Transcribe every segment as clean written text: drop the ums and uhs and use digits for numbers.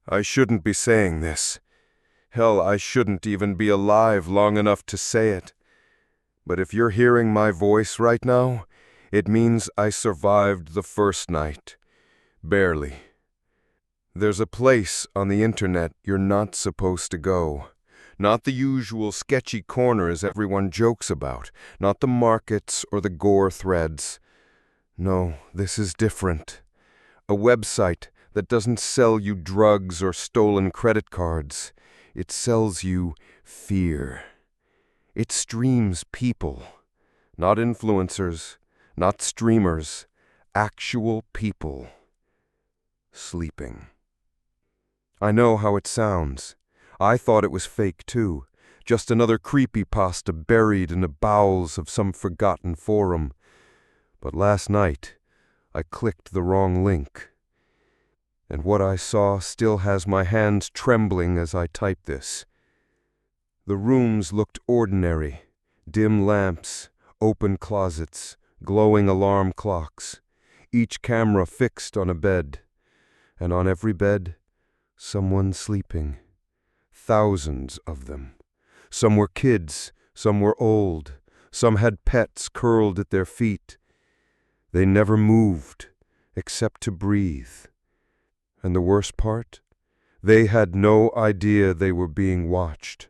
I shouldn't be saying this. Hell, I shouldn't even be alive long enough to say it. But if you're hearing my voice right now, it means I survived the first night. Barely. There's a place on the internet you're not supposed to go. Not the usual sketchy corners everyone jokes about. Not the markets or the gore threads. No, this is different. A website that doesn't sell you drugs or stolen credit cards. It sells you fear. It streams people. Not influencers, not streamers, actual people. Sleeping. I know how it sounds. I thought it was fake too. Just another creepypasta buried in the bowels of some forgotten forum. But last night, I clicked the wrong link. And what I saw still has my hands trembling as I type this. The rooms looked ordinary. Dim lamps, open closets, glowing alarm clocks. Each camera fixed on a bed. And on every bed, someone sleeping. Thousands of them. Some were kids, some were old. Some had pets curled at their feet. They never moved, except to breathe. And the worst part? They had no idea they were being watched.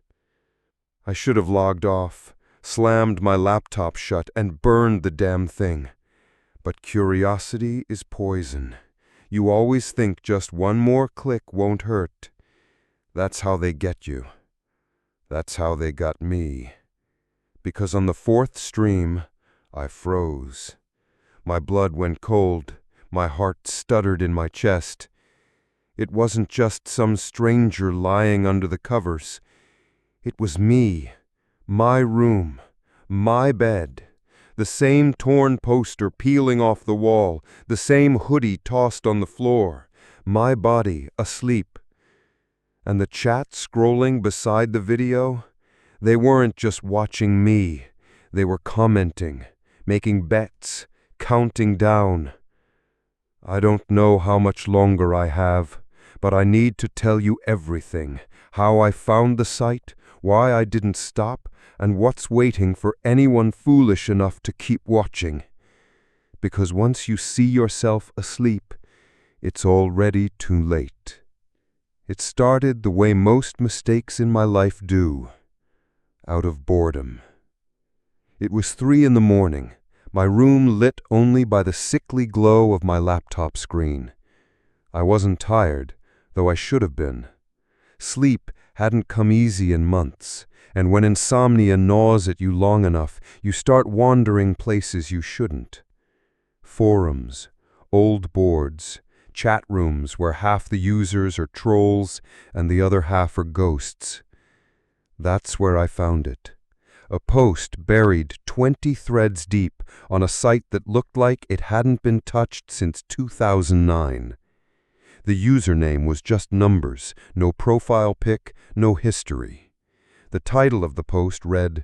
I should have logged off, slammed my laptop shut, and burned the damn thing. But curiosity is poison. You always think just one more click won't hurt. That's how they get you. That's how they got me. Because on the fourth stream, I froze. My blood went cold. My heart stuttered in my chest. It wasn't just some stranger lying under the covers. It was me, my room, my bed, the same torn poster peeling off the wall, the same hoodie tossed on the floor, my body asleep. And the chat scrolling beside the video, they weren't just watching me, they were commenting, making bets, counting down. I don't know how much longer I have, but I need to tell you everything, how I found the site, why I didn't stop, and what's waiting for anyone foolish enough to keep watching. Because once you see yourself asleep, it's already too late. It started the way most mistakes in my life do, out of boredom. It was 3 a.m, my room lit only by the sickly glow of my laptop screen. I wasn't tired, though I should have been. Sleep hadn't come easy in months, and when insomnia gnaws at you long enough, you start wandering places you shouldn't. Forums, old boards, chat rooms where half the users are trolls and the other half are ghosts. That's where I found it. A post buried 20 threads deep on a site that looked like it hadn't been touched since 2009. The username was just numbers, no profile pic, no history. The title of the post read,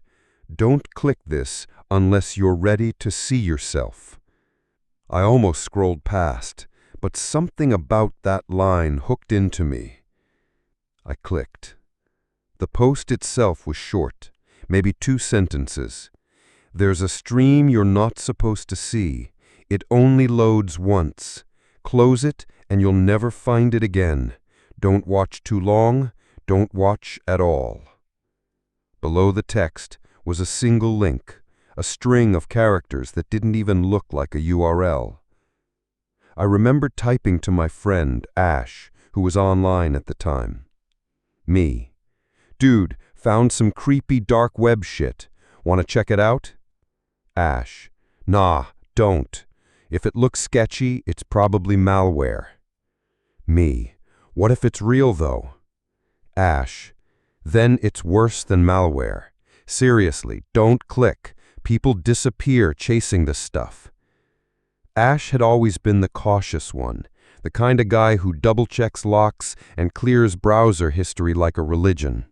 "Don't click this unless you're ready to see yourself." I almost scrolled past, but something about that line hooked into me. I clicked. The post itself was short, maybe 2 sentences. There's a stream you're not supposed to see. It only loads once. Close it and you'll never find it again. Don't watch too long. Don't watch at all. Below the text was a single link, a string of characters that didn't even look like a URL. I remember typing to my friend, Ash, who was online at the time. Me. "Dude, found some creepy dark web shit. Wanna check it out?" Ash. "Nah, don't. If it looks sketchy, it's probably malware." Me. "What if it's real though?" Ash. "Then it's worse than malware. Seriously, don't click. People disappear chasing this stuff." Ash had always been the cautious one, the kind of guy who double-checks locks and clears browser history like a religion.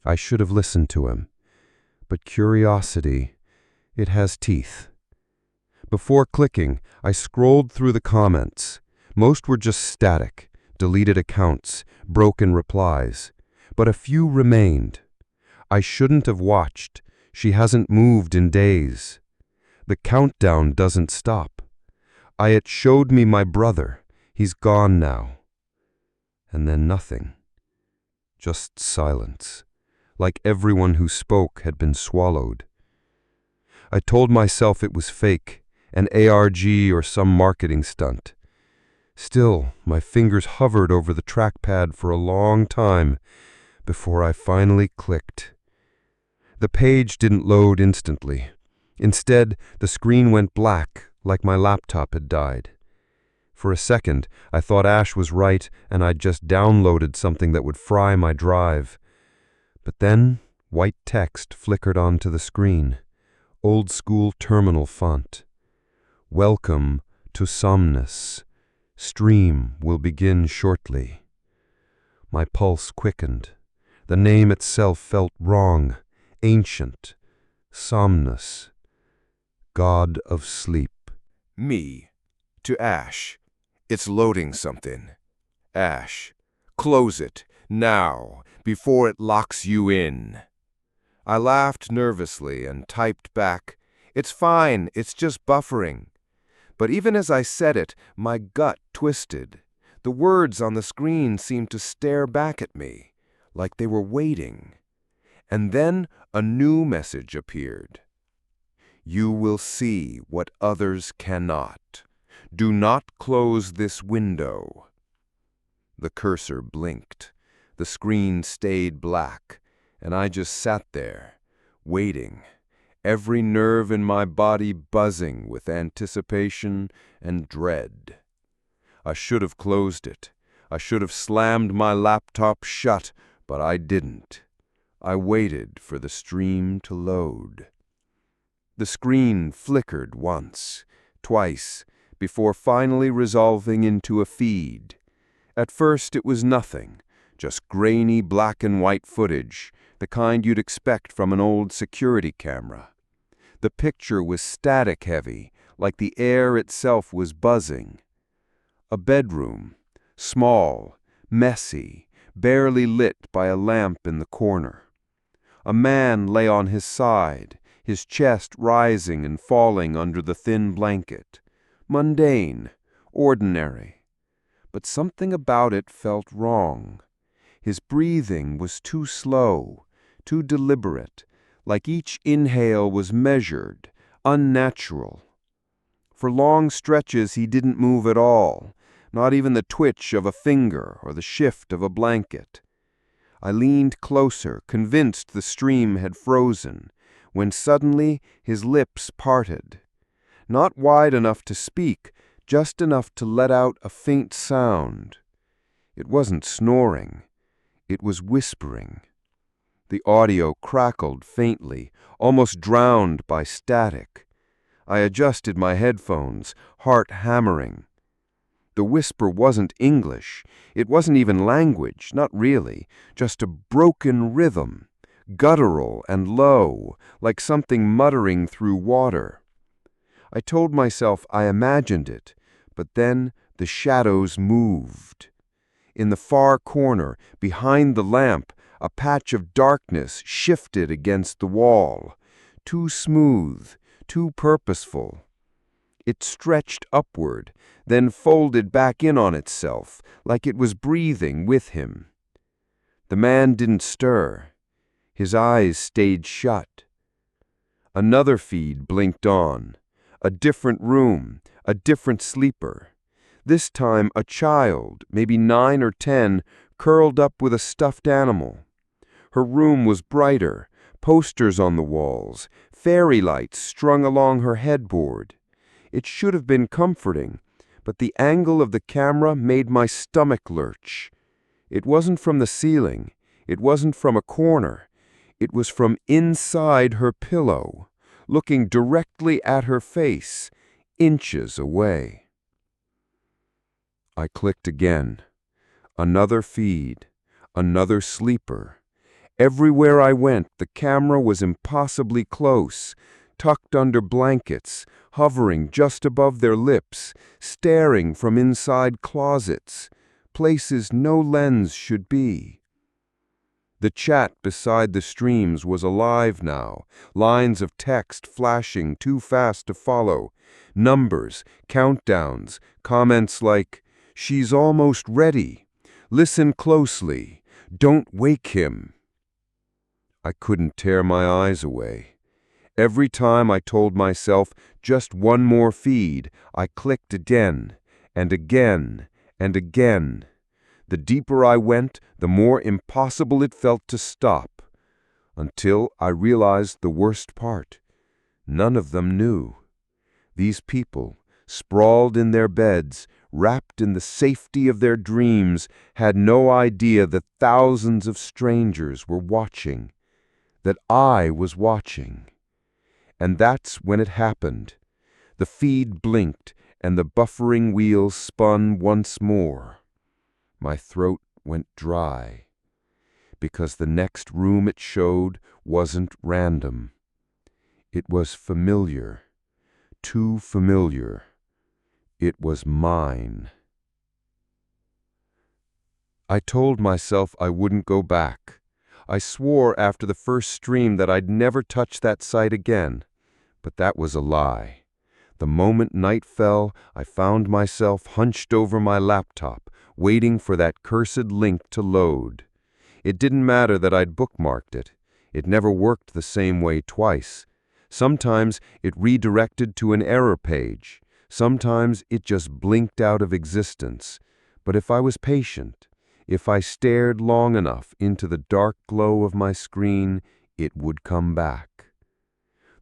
I should have listened to him. But curiosity, it has teeth. Before clicking, I scrolled through the comments. Most were just static, deleted accounts, broken replies, but a few remained. I shouldn't have watched. She hasn't moved in days. The countdown doesn't stop. It showed me my brother. He's gone now. And then nothing. Just silence, like everyone who spoke had been swallowed. I told myself it was fake, an ARG or some marketing stunt. Still, my fingers hovered over the trackpad for a long time before I finally clicked. The page didn't load instantly. Instead, the screen went black, like my laptop had died. For a second, I thought Ash was right and I'd just downloaded something that would fry my drive. But then, white text flickered onto the screen. Old-school terminal font. Welcome to Somnus. Stream will begin shortly. My pulse quickened. The name itself felt wrong, ancient. Somnus. God of sleep. Me. To Ash. It's loading something. Ash. Close it. Now. Before it locks you in. I laughed nervously and typed back, "It's fine, it's just buffering." But even as I said it, my gut twisted. The words on the screen seemed to stare back at me, like they were waiting. And then a new message appeared. You will see what others cannot. Do not close this window. The cursor blinked. The screen stayed black, and I just sat there, waiting, every nerve in my body buzzing with anticipation and dread. I should have closed it. I should have slammed my laptop shut, but I didn't. I waited for the stream to load. The screen flickered once, twice, before finally resolving into a feed. At first it was nothing, just grainy black and white footage, the kind you'd expect from an old security camera. The picture was static heavy, like the air itself was buzzing. A bedroom, small, messy, barely lit by a lamp in the corner. A man lay on his side, his chest rising and falling under the thin blanket. Mundane, ordinary. But something about it felt wrong. His breathing was too slow, too deliberate, like each inhale was measured, unnatural. For long stretches he didn't move at all, not even the twitch of a finger or the shift of a blanket. I leaned closer, convinced the stream had frozen, when suddenly his lips parted. Not wide enough to speak, just enough to let out a faint sound. It wasn't snoring. It was whispering. The audio crackled faintly, almost drowned by static. I adjusted my headphones, heart hammering. The whisper wasn't English. It wasn't even language, not really, just a broken rhythm, guttural and low, like something muttering through water. I told myself I imagined it, but then the shadows moved. In the far corner, behind the lamp, a patch of darkness shifted against the wall, too smooth, too purposeful. It stretched upward, then folded back in on itself, like it was breathing with him. The man didn't stir. His eyes stayed shut. Another feed blinked on. A different room, a different sleeper. This time a child, maybe 9 or 10, curled up with a stuffed animal. Her room was brighter, posters on the walls, fairy lights strung along her headboard. It should have been comforting, but the angle of the camera made my stomach lurch. It wasn't from the ceiling. It wasn't from a corner. It was from inside her pillow, looking directly at her face, inches away. I clicked again. Another feed, another sleeper. Everywhere I went, the camera was impossibly close, tucked under blankets, hovering just above their lips, staring from inside closets. places no lens should be. The chat beside the streams was alive now, lines of text flashing too fast to follow, numbers, countdowns, comments like, "She's almost ready. Listen closely. Don't wake him." I couldn't tear my eyes away. Every time I told myself just one more feed, I clicked again, and again, and again. The deeper I went, the more impossible it felt to stop, until I realized the worst part. None of them knew. These people, sprawled in their beds, wrapped in the safety of their dreams, had no idea that thousands of strangers were watching, that I was watching. And that's when it happened. The feed blinked, and the buffering wheels spun once more. My throat went dry, because the next room it showed wasn't random. It was familiar, too familiar. It was mine. I told myself I wouldn't go back. I swore after the first stream that I'd never touch that site again, but that was a lie. The moment night fell, I found myself hunched over my laptop, waiting for that cursed link to load. It didn't matter that I'd bookmarked it. It never worked the same way twice. Sometimes it redirected to an error page. Sometimes it just blinked out of existence. But if I was patient, if I stared long enough into the dark glow of my screen, it would come back.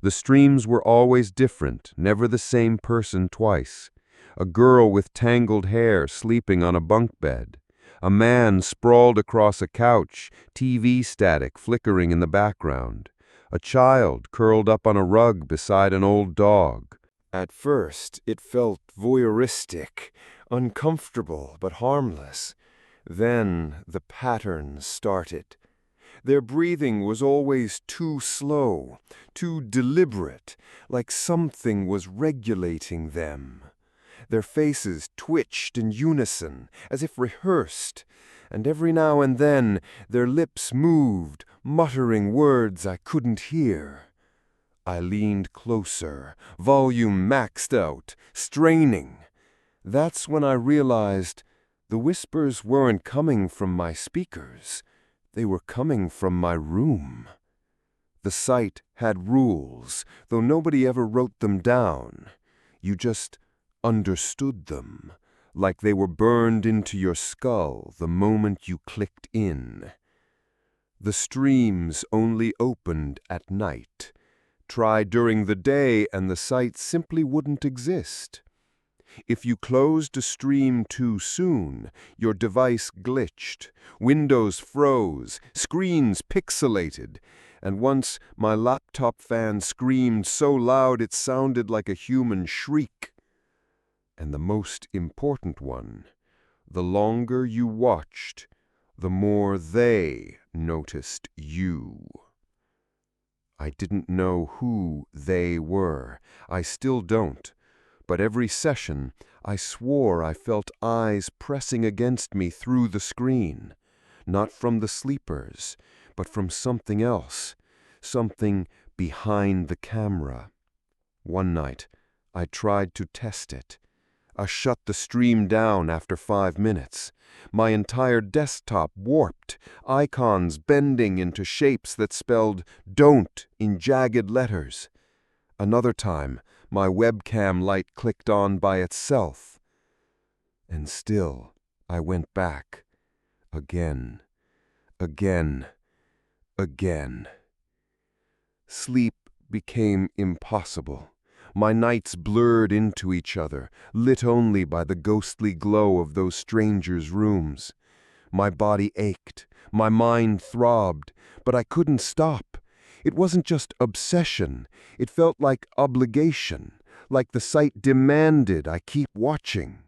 The streams were always different, never the same person twice. A girl with tangled hair sleeping on a bunk bed. A man sprawled across a couch, TV static flickering in the background. A child curled up on a rug beside an old dog. At first, it felt voyeuristic, uncomfortable but harmless. Then the patterns started. Their breathing was always too slow, too deliberate, like something was regulating them. Their faces twitched in unison, as if rehearsed, and every now and then their lips moved, muttering words I couldn't hear. I leaned closer, volume maxed out, straining. That's when I realized the whispers weren't coming from my speakers. They were coming from my room. The site had rules, though nobody ever wrote them down. You just understood them, like they were burned into your skull the moment you clicked in. The streams only opened at night. Try during the day and the site simply wouldn't exist. If you closed a stream too soon, your device glitched, Windows froze, screens pixelated, and once my laptop fan screamed so loud it sounded like a human shriek. And the most important one, the longer you watched, the more they noticed you. I didn't know who they were. I still don't. But every session, I swore I felt eyes pressing against me through the screen. Not from the sleepers, but from something else. Something behind the camera. One night, I tried to test it. I shut the stream down after 5 minutes. My entire desktop warped, icons bending into shapes that spelled "don't" in jagged letters. Another time, my webcam light clicked on by itself. And still, I went back. Again, again, again. Sleep became impossible. My nights blurred into each other, lit only by the ghostly glow of those strangers' rooms. My body ached, my mind throbbed, but I couldn't stop. It wasn't just obsession, it felt like obligation, like the site demanded I keep watching.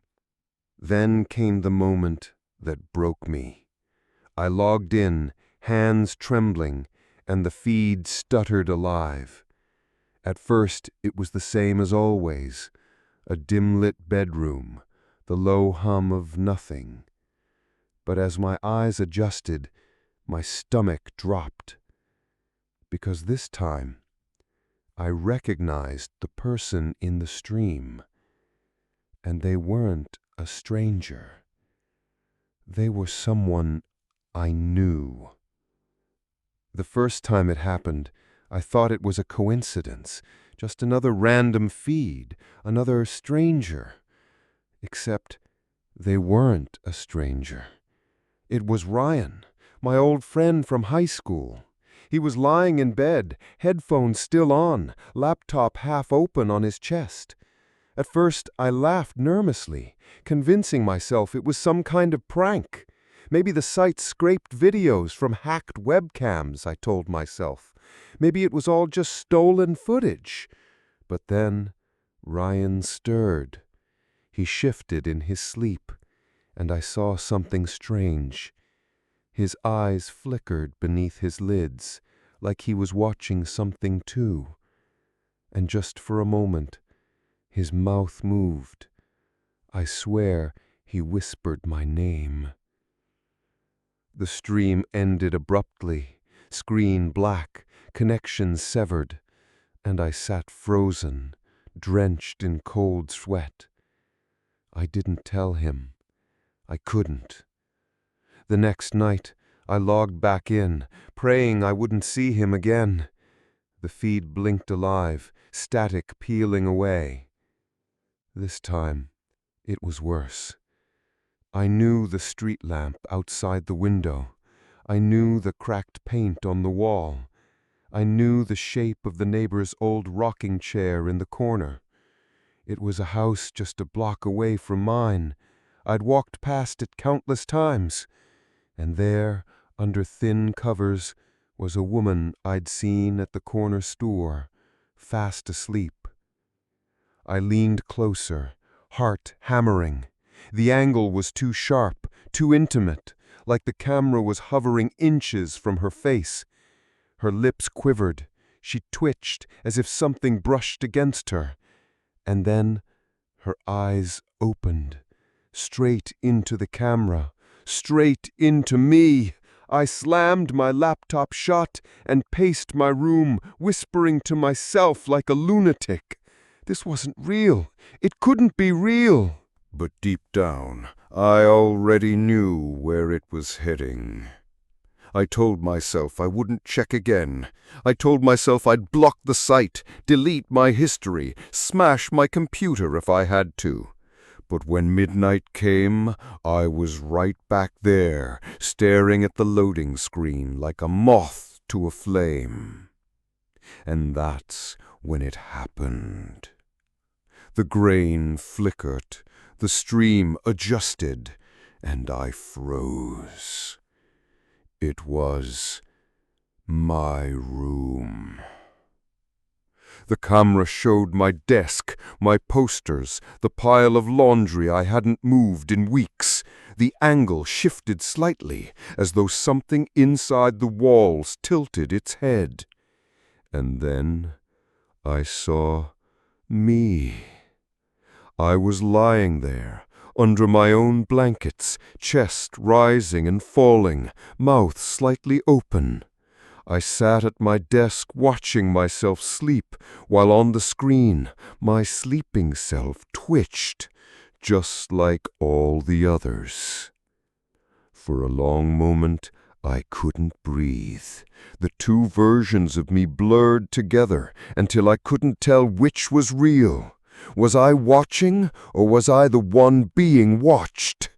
Then came the moment that broke me. I logged in, hands trembling, and the feed stuttered alive. At first it was the same as always, a dim-lit bedroom, the low hum of nothing. But as my eyes adjusted, my stomach dropped. Because this time, I recognized the person in the stream. And they weren't a stranger. They were someone I knew. The first time it happened, I thought it was a coincidence, just another random feed, another stranger. Except they weren't a stranger. It was Ryan, my old friend from high school. He was lying in bed, headphones still on, laptop half open on his chest. At first, I laughed nervously, convincing myself it was some kind of prank. Maybe the site scraped videos from hacked webcams, I told myself. Maybe it was all just stolen footage. But then, Ryan stirred. He shifted in his sleep, and I saw something strange. His eyes flickered beneath his lids, like he was watching something too. And just for a moment, his mouth moved. I swear he whispered my name. The stream ended abruptly, screen black, connection severed, and I sat frozen, drenched in cold sweat. I didn't tell him. I couldn't. The next night, I logged back in, praying I wouldn't see him again. The feed blinked alive, static peeling away. This time, it was worse. I knew the street lamp outside the window. I knew the cracked paint on the wall. I knew the shape of the neighbor's old rocking chair in the corner. It was a house just a block away from mine. I'd walked past it countless times. And there, under thin covers, was a woman I'd seen at the corner store, fast asleep. I leaned closer, heart hammering. The angle was too sharp, too intimate, like the camera was hovering inches from her face. Her lips quivered. She twitched as if something brushed against her. And then her eyes opened, straight into the camera, straight into me. I slammed my laptop shut and paced my room, whispering to myself like a lunatic. This wasn't real. It couldn't be real. But deep down, I already knew where it was heading. I told myself I wouldn't check again. I told myself I'd block the site, delete my history, smash my computer if I had to. But when midnight came, I was right back there, staring at the loading screen like a moth to a flame. And that's when it happened. The grain flickered, the stream adjusted, and I froze. It was my room. The camera showed my desk, my posters, the pile of laundry I hadn't moved in weeks. The angle shifted slightly, as though something inside the walls tilted its head. And then I saw me. I was lying there, under my own blankets, chest rising and falling, mouth slightly open. I sat at my desk watching myself sleep, while on the screen my sleeping self twitched, just like all the others. For a long moment, I couldn't breathe. The two versions of me blurred together until I couldn't tell which was real. Was I watching, or was I the one being watched?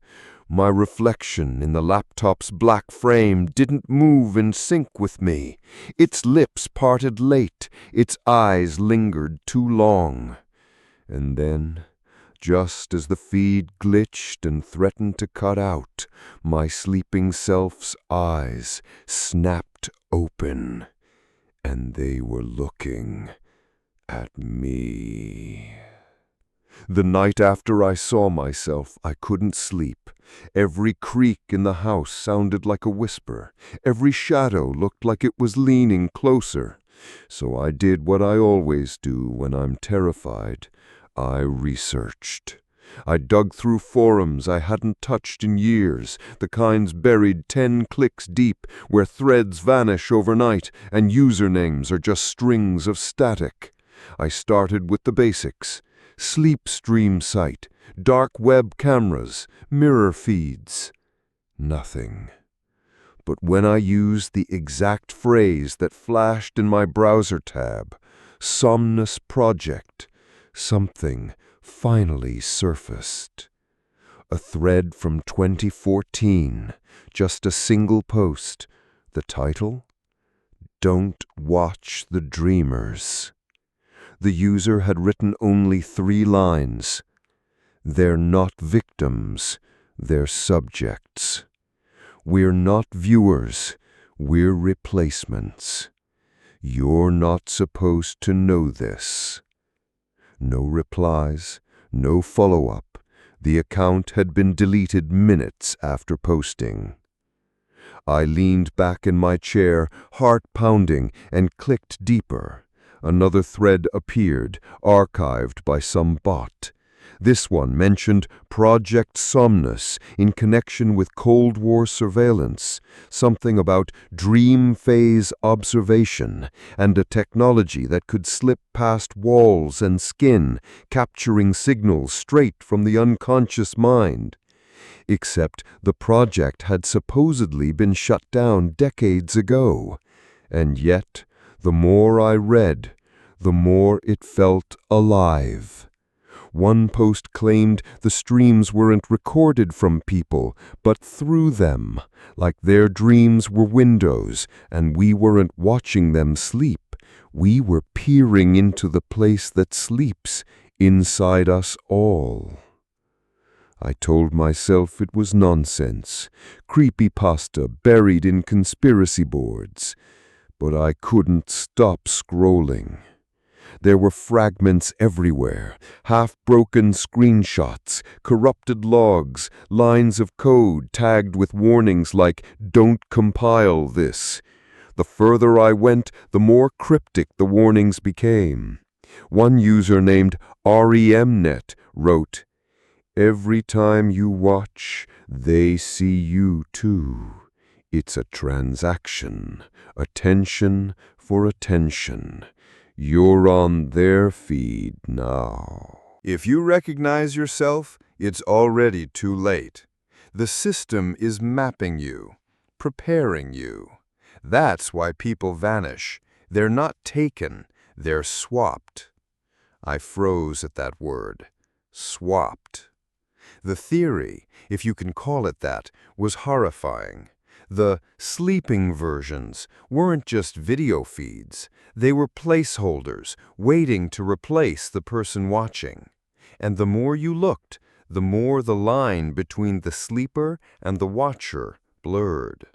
My reflection in the laptop's black frame didn't move in sync with me. Its lips parted late, its eyes lingered too long. And then, just as the feed glitched and threatened to cut out, my sleeping self's eyes snapped open, and they were looking at me. The night after I saw myself, I couldn't sleep. Every creak in the house sounded like a whisper. Every shadow looked like it was leaning closer. So I did what I always do when I'm terrified. I researched. I dug through forums I hadn't touched in years, the kinds buried 10 clicks deep, where threads vanish overnight and usernames are just strings of static. I started with the basics: sleep stream site, dark web cameras, mirror feeds. Nothing. But when I used the exact phrase that flashed in my browser tab, Somnus Project, something finally surfaced. A thread from 2014, just a single post. The title? Don't Watch the Dreamers. The user had written only 3 lines. They're not victims, they're subjects. We're not viewers, we're replacements. You're not supposed to know this. No replies, no follow-up. The account had been deleted minutes after posting. I leaned back in my chair, heart pounding, and clicked deeper. Another thread appeared, archived by some bot. This one mentioned Project Somnus in connection with Cold War surveillance, something about dream phase observation, and a technology that could slip past walls and skin, capturing signals straight from the unconscious mind. Except the project had supposedly been shut down decades ago. And yet, the more I read, the more it felt alive. One post claimed the streams weren't recorded from people, but through them, like their dreams were windows, and we weren't watching them sleep. We were peering into the place that sleeps inside us all. I told myself it was nonsense, creepypasta buried in conspiracy boards, but I couldn't stop scrolling. There were fragments everywhere, half-broken screenshots, corrupted logs, lines of code tagged with warnings like, "Don't compile this." The further I went, the more cryptic the warnings became. One user named REMNet wrote, "Every time you watch, they see you too. It's a transaction, attention for attention. You're on their feed now." If you recognize yourself, it's already too late. The system is mapping you, preparing you. That's why people vanish. They're not taken, they're swapped. I froze at that word. Swapped. The theory, if you can call it that, was horrifying. The sleeping versions weren't just video feeds. They were placeholders, waiting to replace the person watching. And the more you looked, the more the line between the sleeper and the watcher blurred.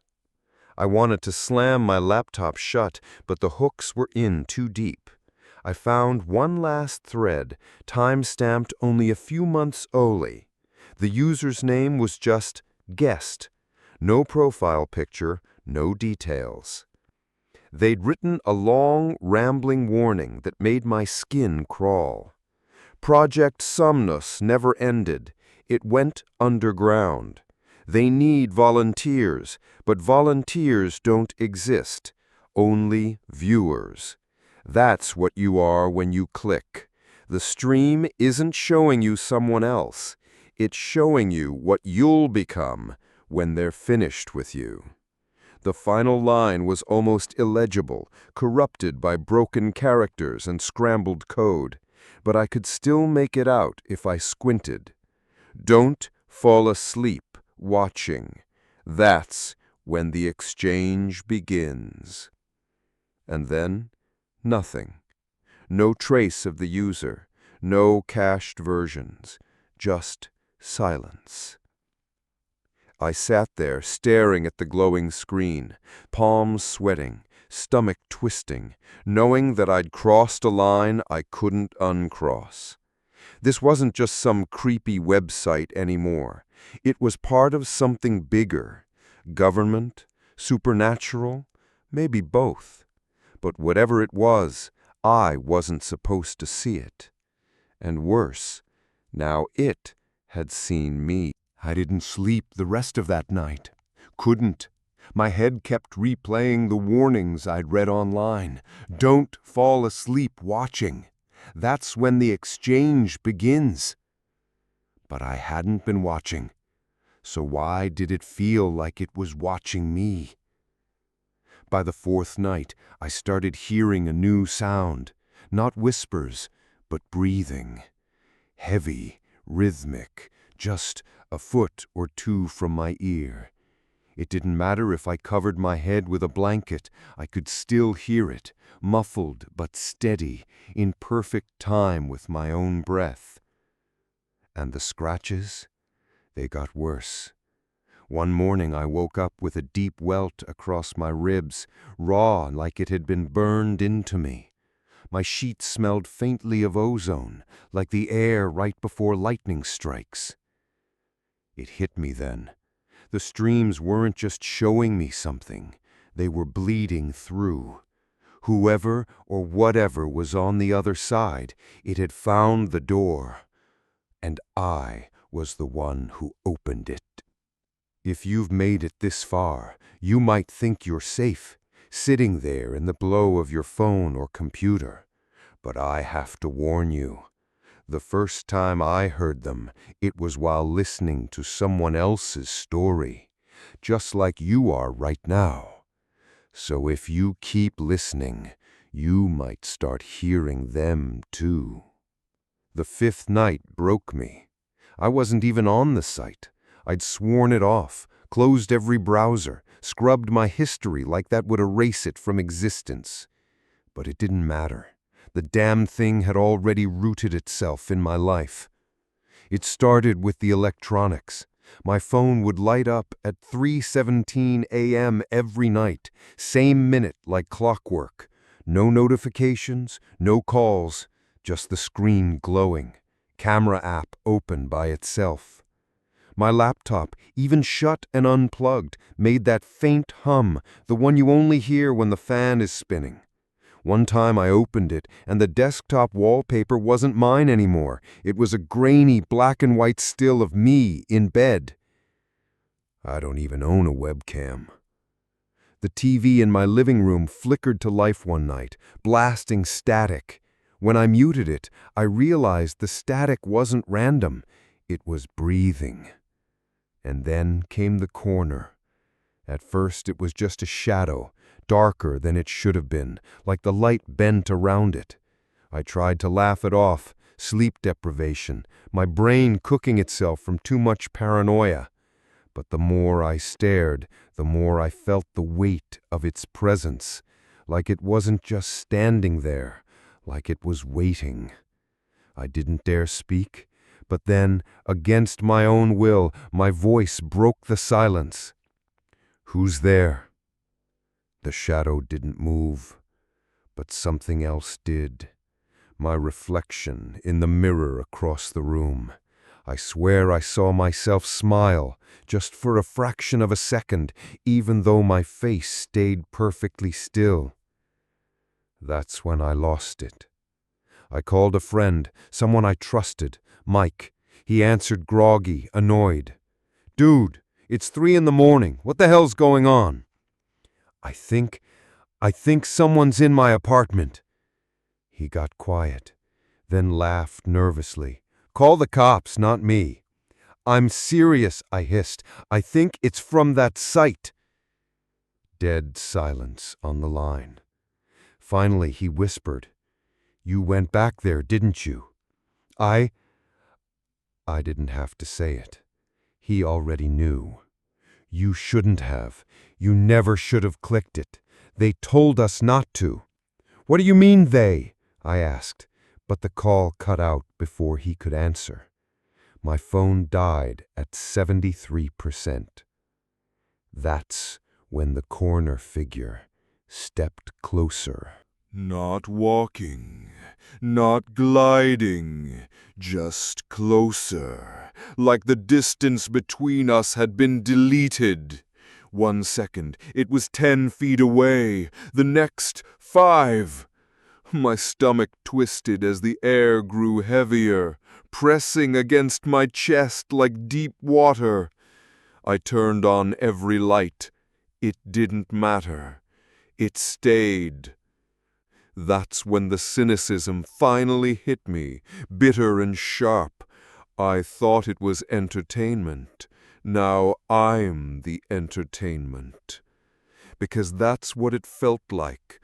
I wanted to slam my laptop shut, but the hooks were in too deep. I found one last thread, time-stamped only a few months early. The user's name was just guest. No profile picture, no details. They'd written a long, rambling warning that made my skin crawl. Project Somnus never ended. It went underground. They need volunteers, but volunteers don't exist. Only viewers. That's what you are when you click. The stream isn't showing you someone else. It's showing you what you'll become when they're finished with you. The final line was almost illegible, corrupted by broken characters and scrambled code, but I could still make it out if I squinted. Don't fall asleep watching. That's when the exchange begins. And then, nothing. No trace of the user, no cached versions, just silence. I sat there staring at the glowing screen, palms sweating, stomach twisting, knowing that I'd crossed a line I couldn't uncross. This wasn't just some creepy website anymore. It was part of something bigger. Government, supernatural, maybe both. But whatever it was, I wasn't supposed to see it. And worse, now it had seen me. I didn't sleep the rest of that night. Couldn't. My head kept replaying the warnings I'd read online. Don't fall asleep watching. That's when the exchange begins. But I hadn't been watching. So why did it feel like it was watching me? By the fourth night, I started hearing a new sound. Not whispers, but breathing. Heavy, rhythmic, just a foot or two from my ear. It didn't matter if I covered my head with a blanket, I could still hear it, muffled but steady, in perfect time with my own breath. And the scratches? They got worse. One morning I woke up with a deep welt across my ribs, raw like it had been burned into me. My sheets smelled faintly of ozone, like the air right before lightning strikes. It hit me then. The streams weren't just showing me something, they were bleeding through. Whoever or whatever was on the other side, it had found the door, and I was the one who opened it. If you've made it this far, you might think you're safe, sitting there in the glow of your phone or computer. But I have to warn you. The first time I heard them, it was while listening to someone else's story, just like you are right now. So if you keep listening, you might start hearing them too. The fifth night broke me. I wasn't even on the site. I'd sworn it off, closed every browser, scrubbed my history like that would erase it from existence. But it didn't matter. The damned thing had already rooted itself in my life. It started with the electronics. My phone would light up at 3:17 a.m. every night, same minute like clockwork. No notifications, no calls, just the screen glowing, camera app open by itself. My laptop, even shut and unplugged, made that faint hum, the one you only hear when the fan is spinning. One time I opened it, and the desktop wallpaper wasn't mine anymore. It was a grainy black and white still of me in bed. I don't even own a webcam. The TV in my living room flickered to life one night, blasting static. When I muted it, I realized the static wasn't random. It was breathing. And then came the corner. At first it was just a shadow, darker than it should have been, like the light bent around it. I tried to laugh it off, sleep deprivation, my brain cooking itself from too much paranoia. But the more I stared, the more I felt the weight of its presence, like it wasn't just standing there, like it was waiting. I didn't dare speak, but then, against my own will, my voice broke the silence. "Who's there?" The shadow didn't move, but something else did. My reflection in the mirror across the room. I swear I saw myself smile, just for a fraction of a second, even though my face stayed perfectly still. That's when I lost it. I called a friend, someone I trusted, Mike. He answered groggy, annoyed. "Dude, it's 3 a.m. What the hell's going on?" I think someone's in my apartment." He got quiet, then laughed nervously. "Call the cops, not me." "I'm serious," I hissed. "I think it's from that site." Dead silence on the line. Finally he whispered, "You went back there, didn't you?" I didn't have to say it. He already knew. "You shouldn't have. You never should have clicked it. They told us not to." "What do you mean, they?" I asked, but the call cut out before he could answer. My phone died at 73%. That's when the corner figure stepped closer. Not walking, not gliding, just closer, like the distance between us had been deleted. 1 second, it was 10 feet away, the next 5. My stomach twisted as the air grew heavier, pressing against my chest like deep water. I turned on every light. It didn't matter. It stayed. That's when the cynicism finally hit me, bitter and sharp. I thought it was entertainment. Now I'm the entertainment. Because that's what it felt like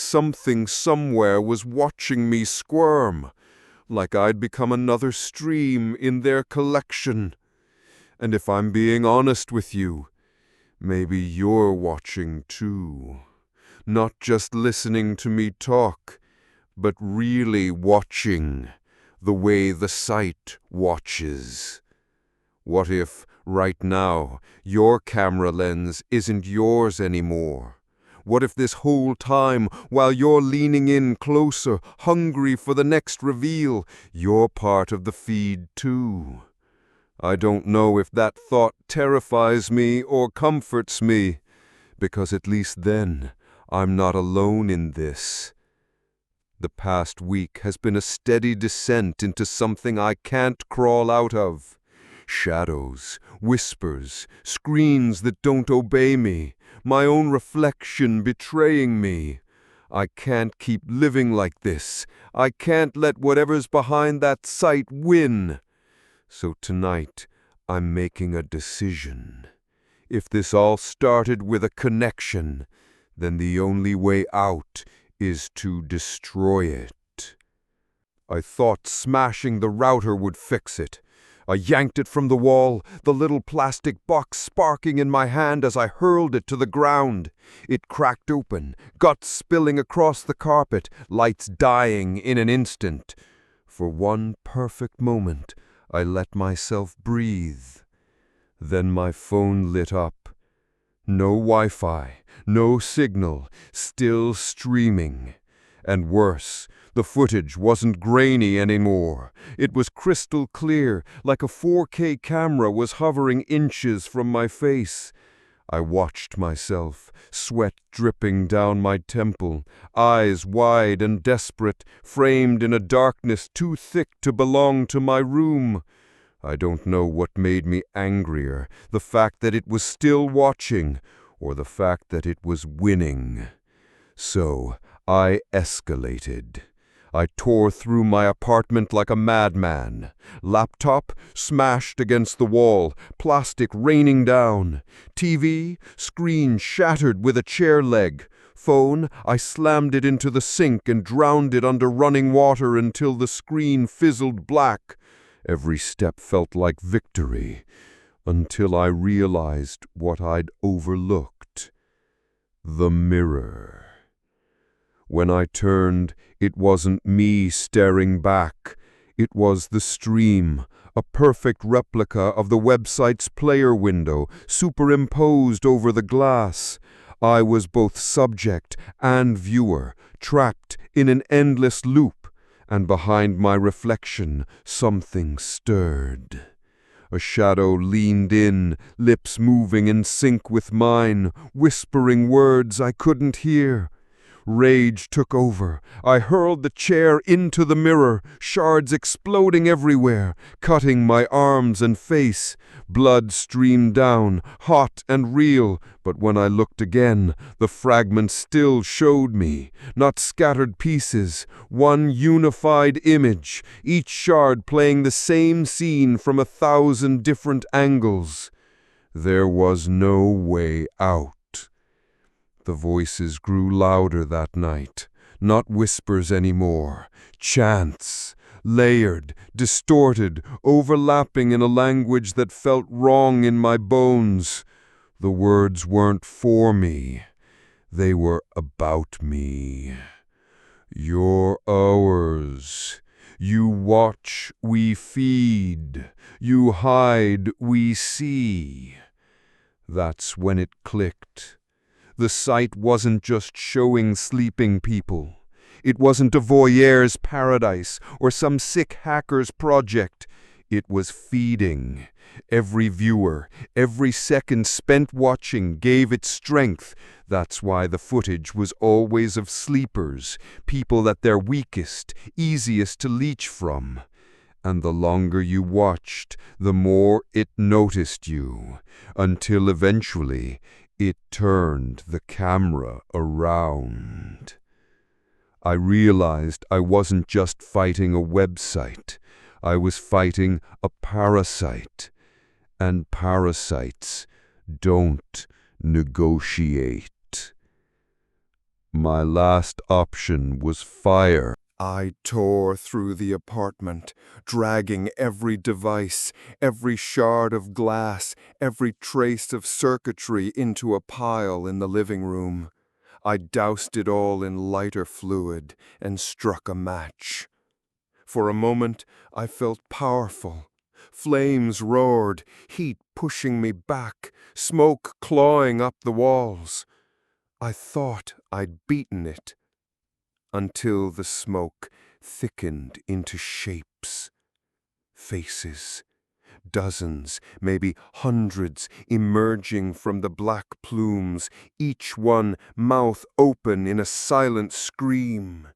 something somewhere was watching me squirm, like I'd become another stream in their collection. And if I'm being honest with you, maybe you're watching too. Not just listening to me talk, but really watching the way the site watches. What if, right now, your camera lens isn't yours anymore? What if this whole time, while you're leaning in closer, hungry for the next reveal, you're part of the feed too? I don't know if that thought terrifies me or comforts me, because at least then I'm not alone in this. The past week has been a steady descent into something I can't crawl out of. Shadows, whispers, screens that don't obey me, my own reflection betraying me. I can't keep living like this. I can't let whatever's behind that sight win. So tonight, I'm making a decision. If this all started with a connection, then the only way out is to destroy it. I thought smashing the router would fix it. I yanked it from the wall, the little plastic box sparking in my hand as I hurled it to the ground. It cracked open, guts spilling across the carpet, lights dying in an instant. For one perfect moment, I let myself breathe. Then my phone lit up. No Wi-Fi, no signal, still streaming. And worse, the footage wasn't grainy anymore. It was crystal clear, like a 4K camera was hovering inches from my face. I watched myself, sweat dripping down my temple, eyes wide and desperate, framed in a darkness too thick to belong to my room. I don't know what made me angrier, the fact that it was still watching, or the fact that it was winning. So I escalated. I tore through my apartment like a madman. Laptop smashed against the wall, plastic raining down. TV, screen shattered with a chair leg. Phone, I slammed it into the sink and drowned it under running water until the screen fizzled black. Every step felt like victory, until I realized what I'd overlooked. The mirror. When I turned, it wasn't me staring back. It was the stream, a perfect replica of the website's player window, superimposed over the glass. I was both subject and viewer, trapped in an endless loop. And behind my reflection, something stirred. A shadow leaned in, lips moving in sync with mine, whispering words I couldn't hear. Rage took over. I hurled the chair into the mirror, shards exploding everywhere, cutting my arms and face. Blood streamed down, hot and real, but when I looked again, the fragments still showed me, not scattered pieces, one unified image, each shard playing the same scene from 1,000 different angles. There was no way out. The voices grew louder that night, not whispers anymore, chants, layered, distorted, overlapping in a language that felt wrong in my bones. The words weren't for me, they were about me. You're ours. You watch, we feed. You hide, we see. That's when it clicked. The site wasn't just showing sleeping people. It wasn't a voyeur's paradise or some sick hacker's project. It was feeding. Every viewer, every second spent watching gave it strength. That's why the footage was always of sleepers, people at their weakest, easiest to leech from. And the longer you watched, the more it noticed you, until eventually it turned the camera around. I realized I wasn't just fighting a website. I was fighting a parasite. And parasites don't negotiate. My last option was fire. I tore through the apartment, dragging every device, every shard of glass, every trace of circuitry into a pile in the living room. I doused it all in lighter fluid and struck a match. For a moment, I felt powerful. Flames roared, heat pushing me back, smoke clawing up the walls. I thought I'd beaten it, until the smoke thickened into shapes, faces, dozens, maybe hundreds, emerging from the black plumes, each one mouth open in a silent scream.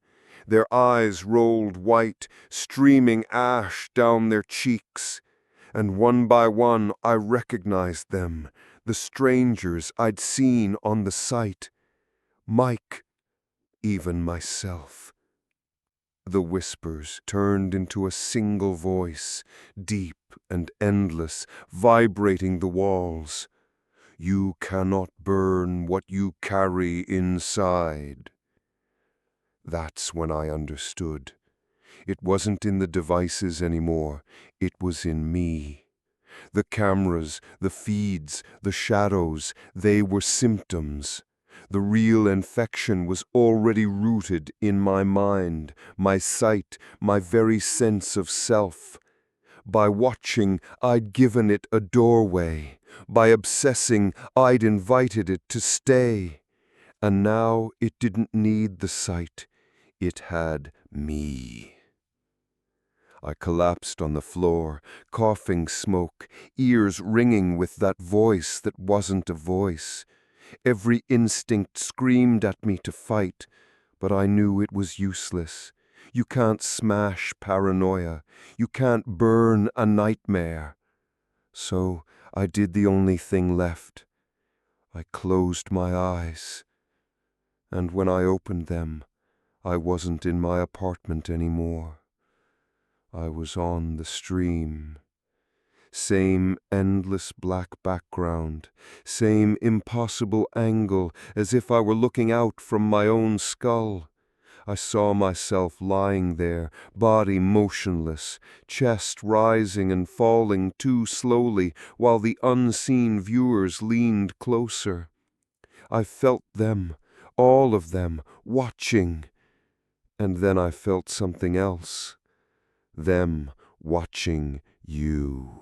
Their eyes rolled white, streaming ash down their cheeks, and one by one I recognized them, the strangers I'd seen on the site. Mike, even myself. The whispers turned into a single voice, deep and endless, vibrating the walls. You cannot burn what you carry inside. That's when I understood. It wasn't in the devices anymore. It was in me. The cameras, the feeds, the shadows, they were symptoms. The real infection was already rooted in my mind, my sight, my very sense of self. By watching, I'd given it a doorway. By obsessing, I'd invited it to stay. And now it didn't need the sight. It had me. I collapsed on the floor, coughing smoke, ears ringing with that voice that wasn't a voice. Every instinct screamed at me to fight, but I knew it was useless. You can't smash paranoia. You can't burn a nightmare. So I did the only thing left. I closed my eyes. And when I opened them, I wasn't in my apartment anymore. I was on the stream. Same endless black background, same impossible angle, as if I were looking out from my own skull. I saw myself lying there, body motionless, chest rising and falling too slowly, while the unseen viewers leaned closer. I felt them, all of them, watching. And then I felt something else. Them watching you.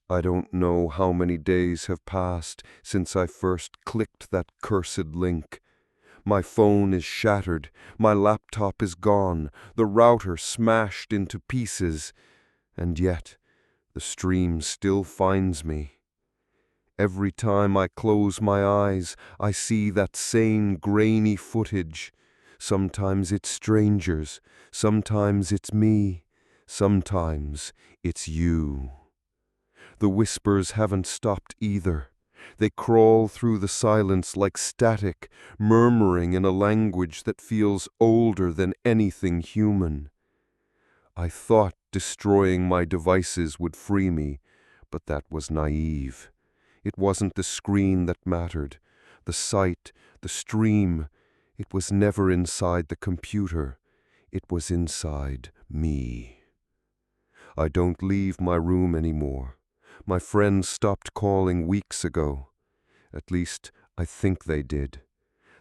I don't know how many days have passed since I first clicked that cursed link. My phone is shattered, my laptop is gone, the router smashed into pieces, and yet the stream still finds me. Every time I close my eyes, I see that same grainy footage. Sometimes it's strangers, sometimes it's me, sometimes it's you. The whispers haven't stopped either. They crawl through the silence like static, murmuring in a language that feels older than anything human. I thought destroying my devices would free me, but that was naive. It wasn't the screen that mattered, the sight, the stream. It was never inside the computer. It was inside me. I don't leave my room anymore. My friends stopped calling weeks ago. At least, I think they did.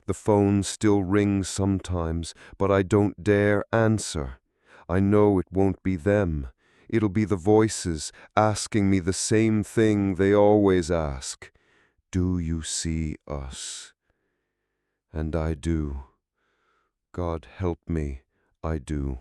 The phone still rings sometimes, but I don't dare answer. I know it won't be them. It'll be the voices asking me the same thing they always ask. Do you see us? And I do. God help me, I do.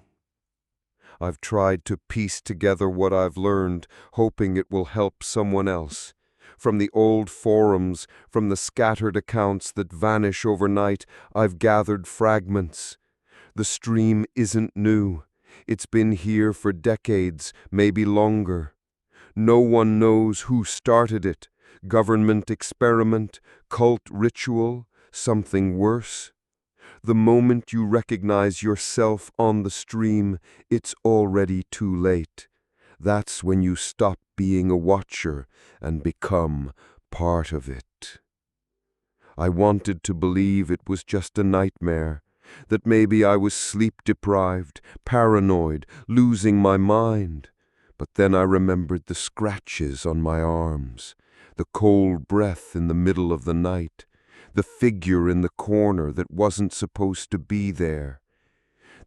I've tried to piece together what I've learned, hoping it will help someone else. From the old forums, from the scattered accounts that vanish overnight, I've gathered fragments. The stream isn't new. It's been here for decades, maybe longer. No one knows who started it. Government experiment, cult ritual, something worse. The moment you recognize yourself on the stream, it's already too late. That's when you stop being a watcher and become part of it. I wanted to believe it was just a nightmare, that maybe I was sleep-deprived, paranoid, losing my mind. But then I remembered the scratches on my arms, the cold breath in the middle of the night, the figure in the corner that wasn't supposed to be there.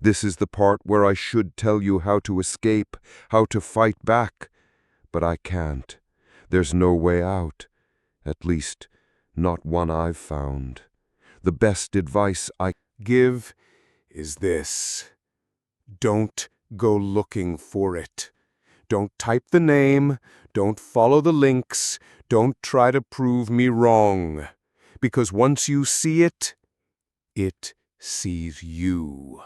This is the part where I should tell you how to escape, how to fight back. But I can't. There's no way out. At least, not one I've found. The best advice I give is this. Don't go looking for it. Don't type the name. Don't follow the links. Don't try to prove me wrong. Because once you see it, it sees you.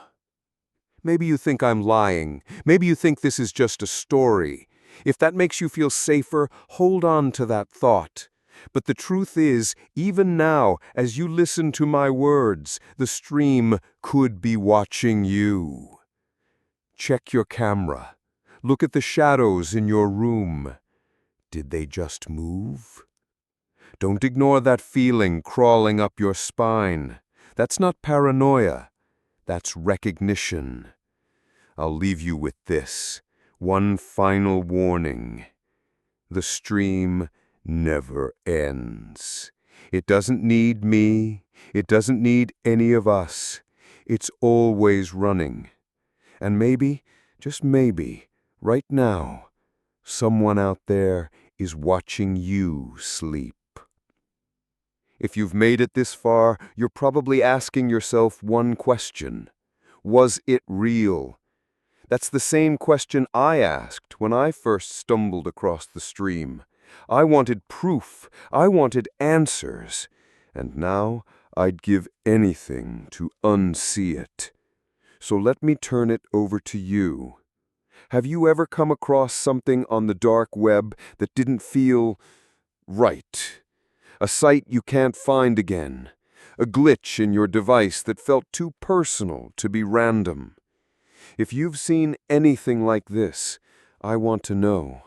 Maybe you think I'm lying. Maybe you think this is just a story. If that makes you feel safer, hold on to that thought. But the truth is, even now, as you listen to my words, the stream could be watching you. Check your camera. Look at the shadows in your room. Did they just move? Don't ignore that feeling crawling up your spine. That's not paranoia. That's recognition. I'll leave you with this. One final warning. The stream never ends. It doesn't need me. It doesn't need any of us. It's always running. And maybe, just maybe, right now, someone out there is watching you sleep. If you've made it this far, you're probably asking yourself one question. Was it real? That's the same question I asked when I first stumbled across the stream. I wanted proof. I wanted answers. And now I'd give anything to unsee it. So let me turn it over to you. Have you ever come across something on the dark web that didn't feel right? A site you can't find again. A glitch in your device that felt too personal to be random. If you've seen anything like this, I want to know.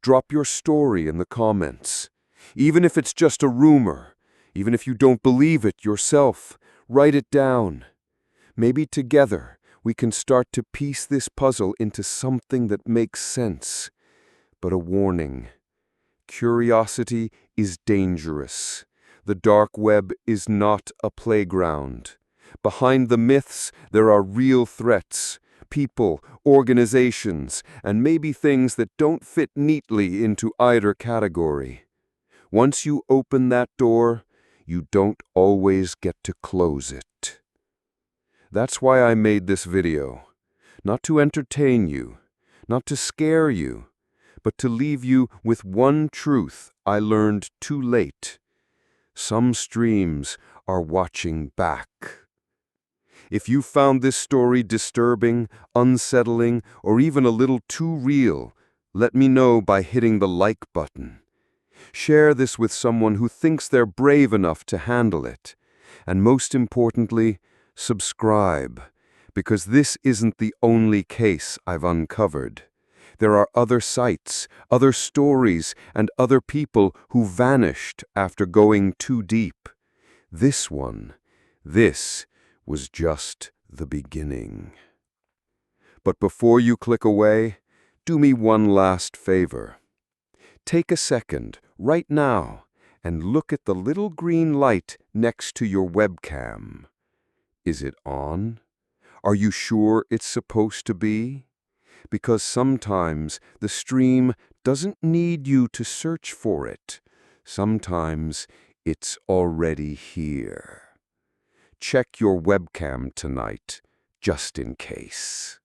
Drop your story in the comments. Even if it's just a rumor, even if you don't believe it yourself, write it down. Maybe together we can start to piece this puzzle into something that makes sense. But a warning. Curiosity is dangerous. The dark web is not a playground. Behind the myths, there are real threats. People, organizations, and maybe things that don't fit neatly into either category. Once you open that door, you don't always get to close it. That's why I made this video. Not to entertain you, not to scare you, but to leave you with one truth I learned too late. Some streams are watching back. If you found this story disturbing, unsettling, or even a little too real, let me know by hitting the like button. Share this with someone who thinks they're brave enough to handle it. And most importantly, subscribe, because this isn't the only case I've uncovered. There are other sites, other stories, and other people who vanished after going too deep. This was just the beginning. But before you click away, do me one last favor. Take a second, right now, and look at the little green light next to your webcam. Is it on? Are you sure it's supposed to be? Because sometimes the stream doesn't need you to search for it. Sometimes it's already here. Check your webcam tonight, just in case.